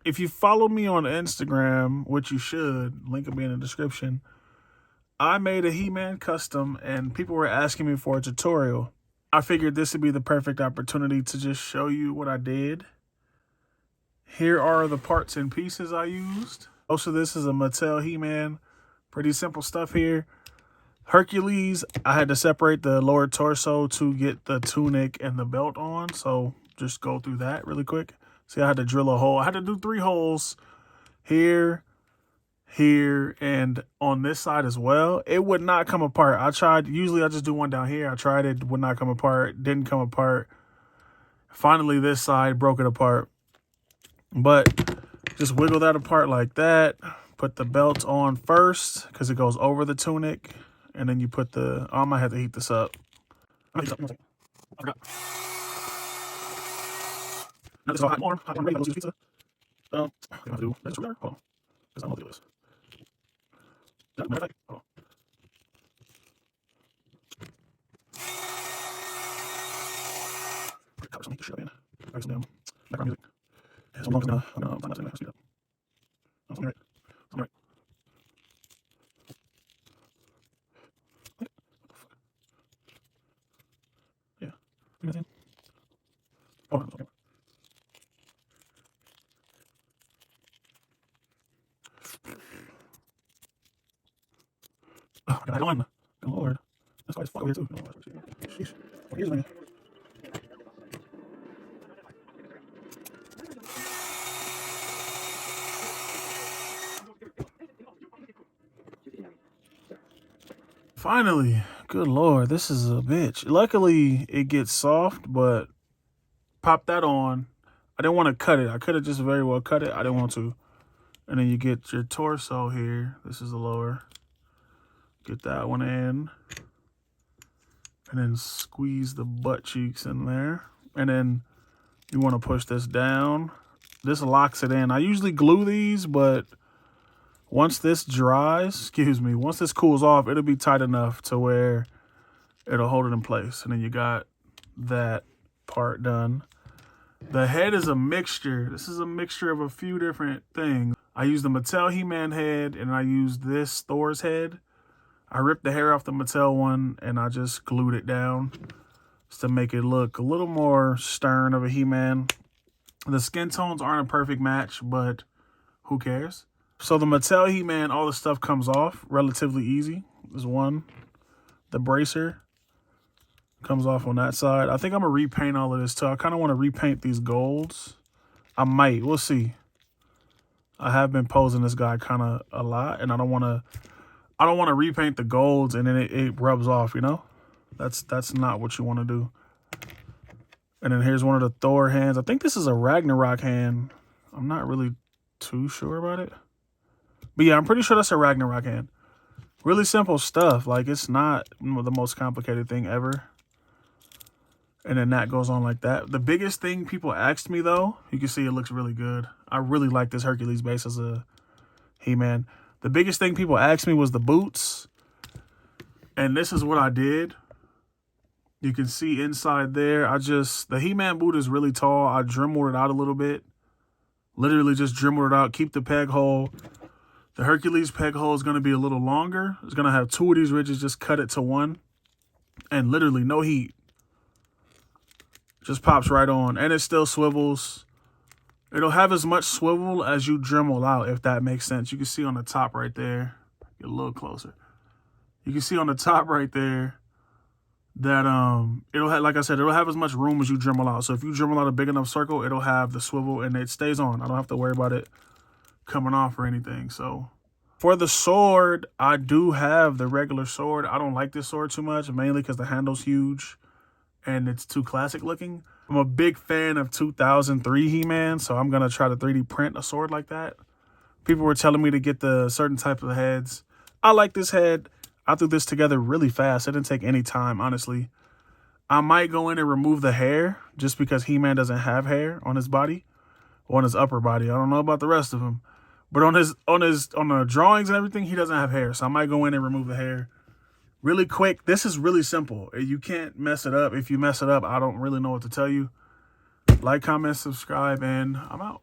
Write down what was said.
if you follow me on Instagram, which you should, link will be in the description, I made a He-Man custom and people were asking me for a tutorial. I figured this would be the perfect opportunity to just show you what I did. Here are the parts and pieces I used. Most of this is a Mattel He-Man. Pretty simple stuff here. Hercules, I had to separate the lower torso to get the tunic and the belt on. So just go through that really quick. See, I had to drill a hole. I had to do 3 holes here, here, and on this side as well. It would not come apart. I tried, usually I just do one down here. I tried it, would not come apart, didn't come apart. Finally, this side broke it apart. But just wiggle that apart like that. Put the belt on first because it goes over the tunic. And then you put the, I might have to heat this up. I forgot. Now this is all hot warm. Hot warm ready to go pizza. I'm going to do this right there. Hold on. Because I'm going to do this. Matter of fact, hold on. Color some shit up in. Some damn background music. Yeah, so long as I'm not going to speed up. Something right. Something right. Yeah. You know what I'm saying? Oh, okay. Oh, I got one. Good Lord. That's why it's fuck over here too. Sheesh. What years, man? Finally, good Lord, this is a bitch. Luckily, it gets soft, but pop that on. I didn't want to cut it. I could have just very well cut it. I didn't want to. And then you get your torso here. This is the lower. Get that one in. And then squeeze the butt cheeks in there. And then you want to push this down. This locks it in. I usually glue these, but once this dries, once this cools off, it'll be tight enough to where it'll hold it in place. And then you got that part done. The head is a mixture. This is a mixture of a few different things. I used the Mattel He-Man head, and I used this Thor's head. I ripped the hair off the Mattel one, and I just glued it down just to make it look a little more stern of a He-Man. The skin tones aren't a perfect match, but who cares? So the Mattel He-Man, all the stuff comes off relatively easy. There's one. The bracer comes off on that side. I think I'm going to repaint all of this too. I kind of want to repaint these golds. I might. We'll see. I have been posing this guy kind of a lot, and I don't want to repaint the golds and then it rubs off, you know? That's not what you want to do. And then here's one of the Thor hands. I think this is a Ragnarok hand. I'm not really too sure about it. But yeah, I'm pretty sure that's a Ragnarok hand. Really simple stuff. Like, it's not the most complicated thing ever. And then that goes on like that. The biggest thing people asked me, though, you can see it looks really good. I really like this Hercules base as a He-Man. The biggest thing people asked me was the boots. And this is what I did. You can see inside there, the He-Man boot is really tall. I dremeled it out a little bit. Literally just dremeled it out. Keep the peg hole. The Hercules peg hole is going to be a little longer. It's going to have 2 of these ridges. Just cut it to 1. And literally no heat. Just pops right on. And it still swivels. It'll have as much swivel as you Dremel out, if that makes sense. You can see on the top right there. Get a little closer. You can see on the top right there that it'll have, like I said, it'll have as much room as you Dremel out. So if you Dremel out a big enough circle, it'll have the swivel and it stays on. I don't have to worry about it coming off or anything. So for the sword, I do have the regular sword. I don't like this sword too much, mainly because the handle's huge and it's too classic looking. I'm a big fan of 2003 He-Man, so I'm going to try to 3D print a sword like that. People were telling me to get the certain type of heads. I like this head. I threw this together really fast. It didn't take any time, honestly. I might go in and remove the hair just because He-Man doesn't have hair on his body or on his upper body. I don't know about the rest of him. But on the drawings and everything, he doesn't have hair. So I might go in and remove the hair. Really quick, this is really simple. You can't mess it up. If you mess it up, I don't really know what to tell you. Like, comment, subscribe, and I'm out.